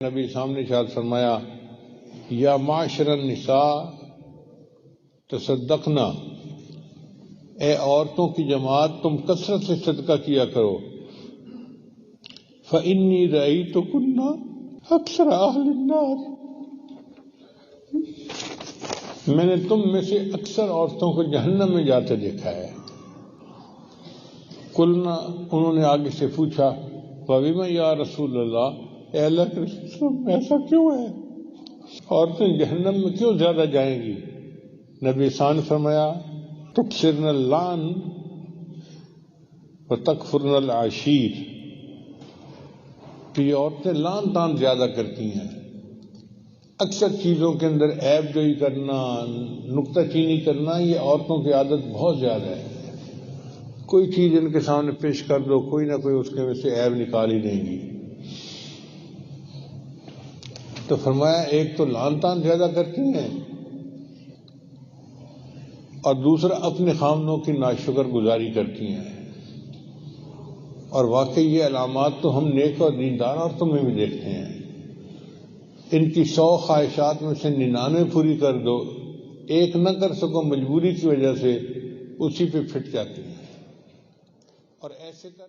نبی سامنے ارشاد فرمایا یا معاشر النساء تصدقنا، اے عورتوں کی جماعت تم کثرت سے صدقہ کیا کرو. فإنی رأیتکن اکثر اہل النار، میں نے تم میں سے اکثر عورتوں کو جہنم میں جاتے دیکھا ہے. قلنا، انہوں نے آگے سے پوچھا وَبِمَ یا رسول اللہ، اے اللہ کے رسول ایسا کیوں ہے؟ عورتیں جہنم میں کیوں زیادہ جائیں گی؟ نبی ثان فرمایا تکثرن اللعن وتکفرن العشیر، کہ یہ عورتیں لعن طعن زیادہ کرتی ہیں، اکثر چیزوں کے اندر عیب جوئی کرنا، نکتہ چینی کرنا، یہ عورتوں کی عادت بہت زیادہ ہے. کوئی چیز ان کے سامنے پیش کر دو، کوئی نہ کوئی اس کے میں سے عیب نکال ہی دیں گی. تو فرمایا ایک تو لعن طعن زیادہ کرتی ہیں، اور دوسرا اپنے خامنوں کی ناشکر گزاری کرتی ہیں. اور واقعی یہ علامات تو ہم نیک اور دیندار عورتوں میں بھی دیکھتے ہیں. ان کی 100 خواہشات میں سے 99 پوری کر دو، ایک نہ کر سکو مجبوری کی وجہ سے، اسی پہ پھٹ جاتی ہیں. اور ایسے کر